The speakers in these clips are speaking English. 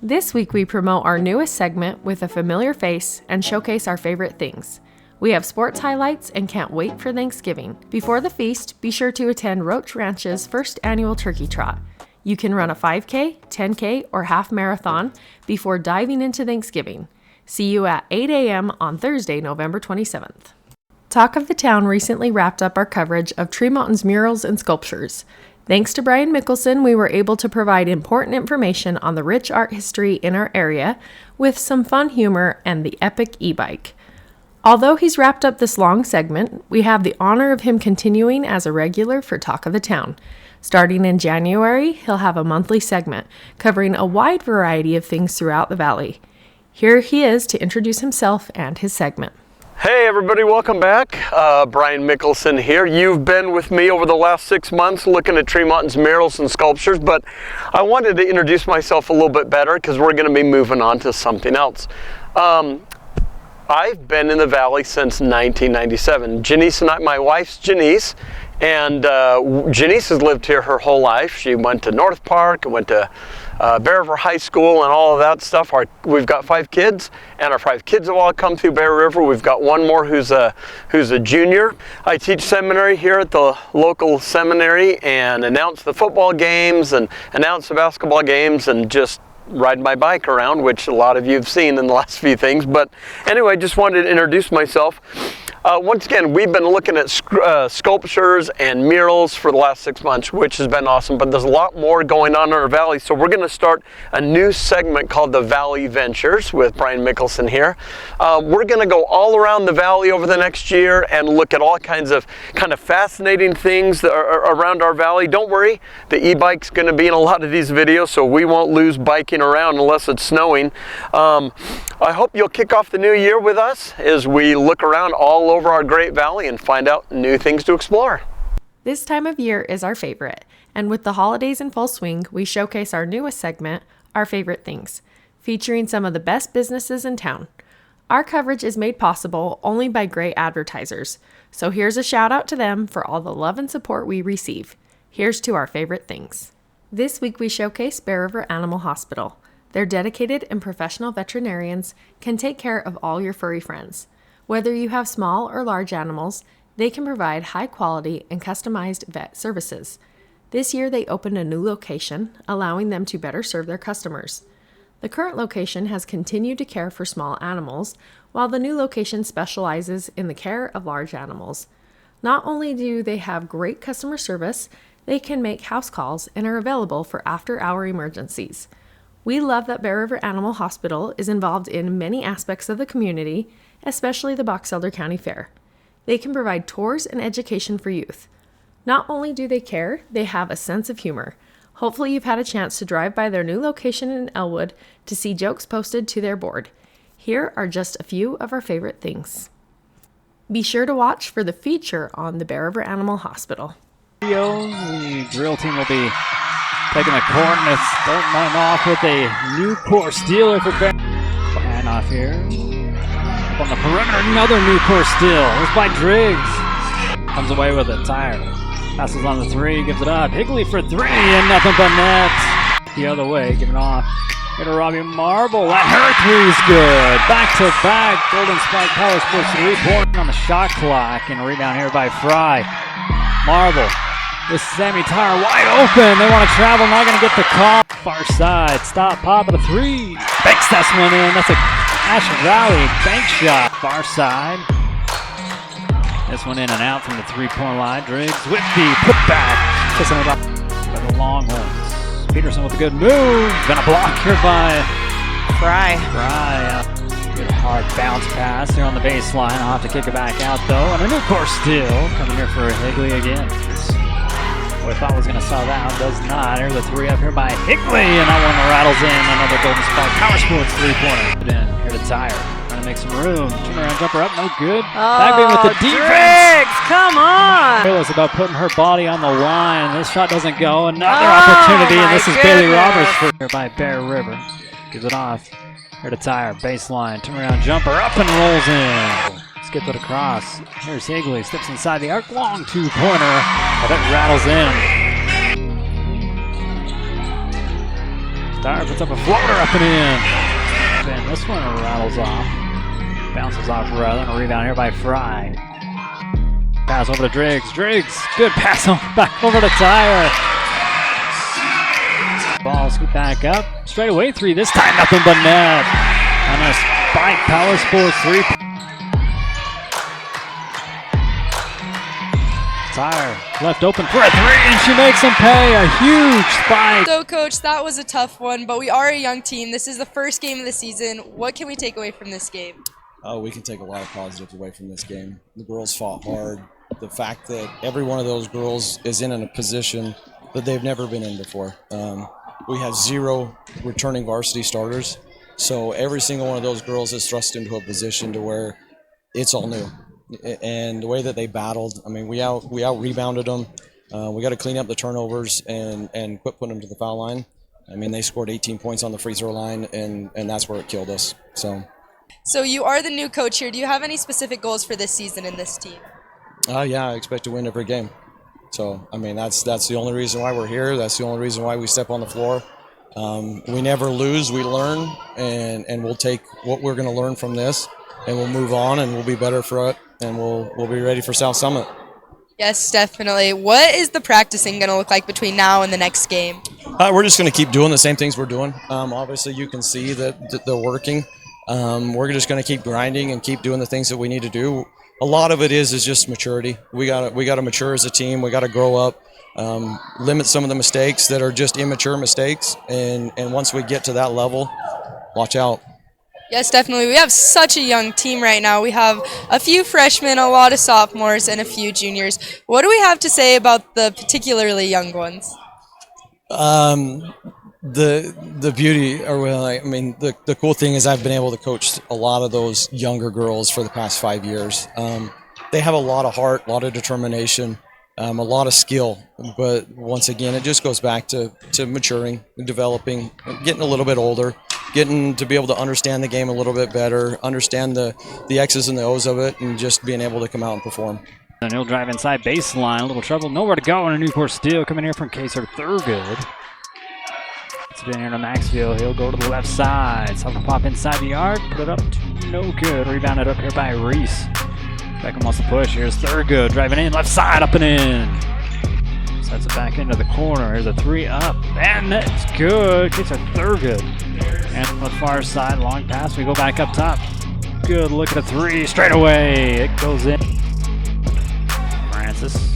This week we promote our newest segment with a familiar face and showcase our favorite things. We have sports highlights and can't wait for Thanksgiving. Before the feast, be sure to attend Roche Ranches' first annual Turkey Trot. You can run a 5K, 10K, or half marathon before diving into Thanksgiving. See you at 8 a.m. on Thursday, November 27th. Talk of the Town recently wrapped up our coverage of Tree Mountain's murals and sculptures. Thanks to Brian Mickelson, we were able to provide important information on the rich art history in our area with some fun humor and the epic e-bike. Although he's wrapped up this long segment, we have the honor of him continuing as a regular for Talk of the Town. Starting in January, he'll have a monthly segment covering a wide variety of things throughout the valley. Here he is to introduce himself and his segment. Hey everybody, welcome back. Brian Mickelson here. You've been with me over the last 6 months looking at Tree Mountain's murals and sculptures, but I wanted to introduce myself a little bit better because we're going to be moving on to something else. I've been in the valley since 1997. Janice and I, my wife's Janice, and Janice has lived here her whole life. She went to North Park and went to Bear River High School and all of that stuff. We've got 5 kids, and our 5 kids have all come through Bear River. We've got one more who's a junior. I teach seminary here at the local seminary and announce the football games and announce the basketball games and just ride my bike around, which a lot of you have seen in the last few things. But anyway, just wanted to introduce myself. Once again, we've been looking at sculptures and murals for the last 6 months, which has been awesome, but there's a lot more going on in our valley, so we're going to start a new segment called the Valley Ventures with Brian Mickelson here. We're going to go all around the valley over the next year and look at all kinds of fascinating things that are around our valley. Don't worry, the e-bike's going to be in a lot of these videos, so we won't lose biking around unless it's snowing. I hope you'll kick off the new year with us as we look around all over our great valley and find out new things to explore. This time of year is our favorite, and with the holidays in full swing, we showcase our newest segment, Our Favorite Things, featuring some of the best businesses in town. Our coverage is made possible only by great advertisers, so here's a shout out to them for all the love and support we receive. Here's to Our Favorite Things. This week we showcase Bear River Animal Hospital. Their dedicated and professional veterinarians can take care of all your furry friends. Whether you have small or large animals, they can provide high quality and customized vet services. This year they opened a new location, allowing them to better serve their customers. The current location has continued to care for small animals, while the new location specializes in the care of large animals. Not only do they have great customer service, they can make house calls and are available for after-hour emergencies. We love that Bear River Animal Hospital is involved in many aspects of the community, especially the Box Elder County Fair. They can provide tours and education for youth. Not only do they care, they have a sense of humor. Hopefully you've had a chance to drive by their new location in Elwood to see jokes posted to their board. Here are just a few of our favorite things. Be sure to watch for the feature on the Bear River Animal Hospital. The drill team will be taking the corner, starting mine off with a new course stealer for Bear. Hand off here. Up on the perimeter, another new course steal. It's by Driggs. Comes away with a tire. Passes on the 3, gives it up. Higley for 3, and nothing but net. The other way, giving off. Get a Robbie Marble. That her 3's good. Back to back. Golden Spike Power Sports 3-point on the shot clock. And a rebound here by Fry. Marble. This Sammy Tire wide open. They want to travel, not going to get the call. Far side, stop, pop at a 3. Banks that one in. That's a Ashen Valley bank shot. Far side. This one in and out from the 3-point line. Driggs with the putback. Kissing it up by the Longhorns. Peterson with a good move. Been a block here by Fry. Good hard bounce pass here on the baseline. I'll have to kick it back out though. And a new course steal coming here for Higley again. I thought was going to sell that, does not. Here's a 3 up here by Higley, and that one rattles in. Another Golden Spike Power Sports 3-pointer. Here to Tire, trying to make some room. Turnaround jumper up, no good. Backbeat with the defense. Driggs, come on! Careless about putting her body on the line. This shot doesn't go. Another opportunity, and this is Bailey Roberts for here by Bear River. Gives it off. Here to Tire, baseline, turnaround jumper up and rolls in. Skip it across. Here's Higley, steps inside the arc, long 2-pointer, but that rattles in. Dyer puts up a floater up and in. And this one rattles off. Bounces off rather. And a rebound here by Fry. Pass over to Driggs. Driggs, good pass back over to Dyer. Ball scoop back up. Straight away three. This time nothing but net. And a spike power sports three. Dyer left open for a three, and she makes him pay. A huge spike. So, Coach, that was a tough one, but we are a young team. This is the first game of the season. What can we take away from this game? We can take a lot of positives away from this game. The girls fought hard. The fact that every one of those girls is in a position that they've never been in before. We have 0 returning varsity starters, so every single one of those girls is thrust into a position to where it's all new. And the way that they battled, I mean, we out rebounded them. We got to clean up the turnovers and quit putting them to the foul line. I mean, they scored 18 points on the free throw line, and that's where it killed us. So you are the new coach here. Do you have any specific goals for this season in this team? Yeah, I expect to win every game. So, I mean, that's the only reason why we're here. That's the only reason why we step on the floor. We never lose, we learn, and we'll take what we're going to learn from this, and we'll move on, and we'll be better for it, and we'll be ready for South Summit. Yes, definitely. What is the practicing going to look like between now and the next game? We're just going to keep doing the same things we're doing. Obviously, you can see that they're working. We're just going to keep grinding and keep doing the things that we need to do. A lot of it is just maturity. We got to mature as a team. We got to grow up, limit some of the mistakes that are just immature mistakes. And once we get to that level, watch out. Yes, definitely. We have such a young team right now. We have a few freshmen, a lot of sophomores, and a few juniors. What do we have to say about the particularly young ones? The beauty, or well, I mean, the cool thing is I've been able to coach a lot of those younger girls for the past 5 years. They have a lot of heart, a lot of determination, a lot of skill. But once again, it just goes back to maturing, developing, getting a little bit older, getting to be able to understand the game a little bit better, understand the X's and the O's of it, and just being able to come out and perform. And he'll drive inside baseline, a little trouble, nowhere to go, and a new course steal coming here from Kaser Thurgood. It's been here to Maxfield. He'll go to the left side. Something pop inside the arc. Put it up. No good. Rebounded up here by Reese. Beckham wants to push. Here's Thurgood driving in. Left side up and in. Sets it back into the corner. Here's a three up. And that's good. Gets a Thurgood. And from the far side, long pass. We go back up top. Good look at a three. Straight away. It goes in. Francis.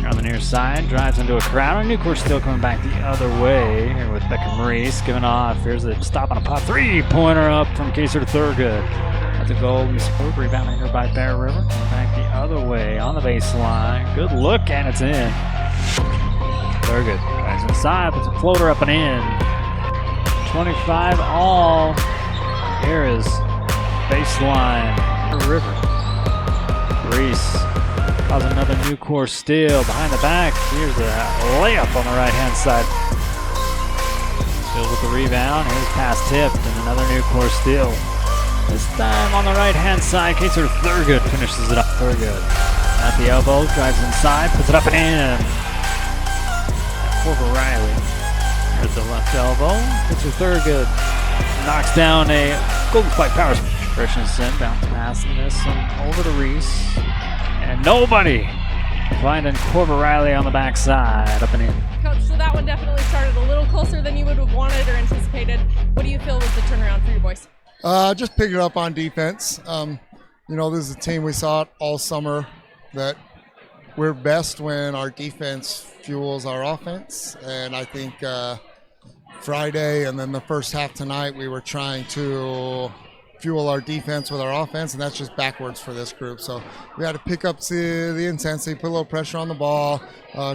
On the near side, drives into a crowd. And Newcourt still coming back the other way here with Beckham Reese giving off. Here's a stop on a pop. 3-pointer up from Kaser Thurgood. That's a golden scoop. Rebounding here by Bear River. Coming back the other way on the baseline. Good look, and it's in. Thurgood drives inside, puts a floater up and in. 25 all. Here is baseline. River. Reese. Cause another new course steal behind the back. Here's a layup on the right-hand side. Still with the rebound. Here's pass tipped and another new course steal. This time on the right-hand side, Kaser Thurgood finishes it up. Thurgood at the elbow, drives inside, puts it up and in. Corver Riley. Here's the left elbow. Kaser Thurgood knocks down a golden spike power. Christensen bounce passing this one over to Reese. And nobody finding Corver Riley on the backside, up and in. Coach, so that one definitely started a little closer than you would have wanted or anticipated. What do you feel was the turnaround for your boys? Just picking up on defense. This is a team we saw it all summer that we're best when our defense fuels our offense. And I think Friday and then the first half tonight, we were trying to fuel our defense with our offense, and that's just backwards for this group. So we had to pick up the intensity, put a little pressure on the ball,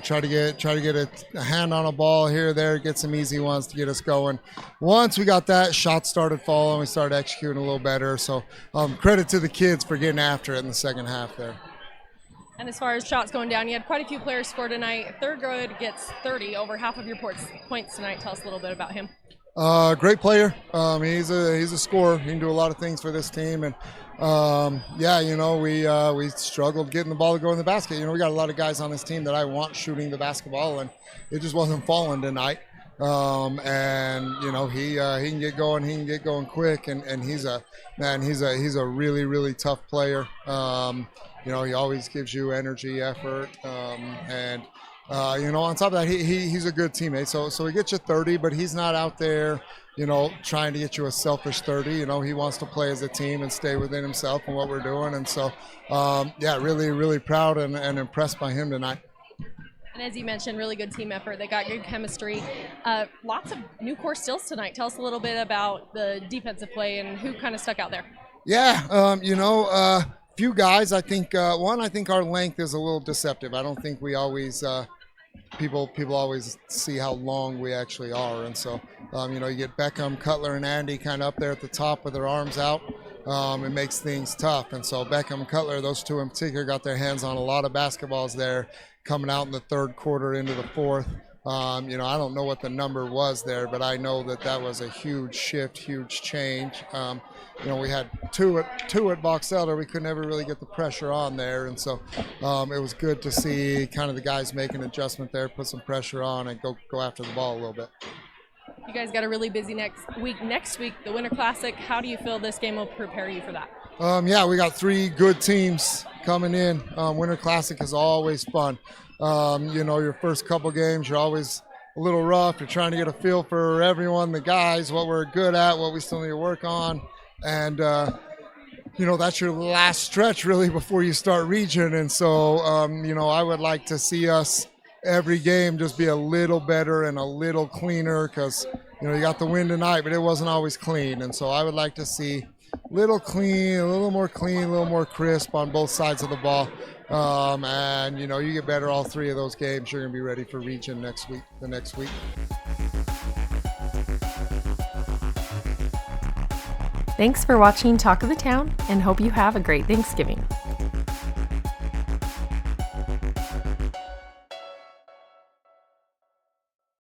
try to get a hand on a ball here or there, get some easy ones to get us going. Once we got that, shots started falling, we started executing a little better. So credit to the kids for getting after it in the second half there. And as far as shots going down, you had quite a few players score tonight. Thurgood gets 30, over half of your points tonight. Tell us a little bit about him. Great player. He's a scorer. He can do a lot of things for this team, and we struggled getting the ball to go in the basket. We got a lot of guys on this team that I want shooting the basketball, and it just wasn't falling tonight. And he can get going. He can get going quick, and he's a really, really tough player. He always gives you energy, effort, and on top of that, he's a good teammate. So he gets you 30, but he's not out there, trying to get you a selfish 30. He wants to play as a team and stay within himself and what we're doing. And so, really, really proud and impressed by him tonight. And as you mentioned, really good team effort. They got good chemistry. Lots of new core steals tonight. Tell us a little bit about the defensive play and who kind of stuck out there. Yeah, few guys. I think I think our length is a little deceptive. I don't think we always people always see how long we actually are, and so you get Beckham, Cutler, and Andy kind of up there at the top with their arms out. It makes things tough, and so Beckham and Cutler, those two in particular, got their hands on a lot of basketballs there, coming out in the third quarter into the fourth. I don't know what the number was there, but I know that was a huge shift, huge change. We had two at Box Elder. We could never really get the pressure on there, and so it was good to see kind of the guys make an adjustment there, put some pressure on, and go after the ball a little bit. You guys got a really busy next week, the Winter Classic. How do you feel this game will prepare you for that? We got 3 good teams coming in. Winter Classic is always fun. Your first couple games, you're always a little rough. You're trying to get a feel for everyone, the guys, what we're good at, what we still need to work on. And, that's your last stretch really before you start region. And so, I would like to see us every game just be a little better and a little cleaner because, you got the win tonight, but it wasn't always clean. And so I would like to see a little more crisp on both sides of the ball. And you get better all 3 of those games, you're going to be ready for region the next week. Thanks for watching Talk of the Town, and hope you have a great Thanksgiving.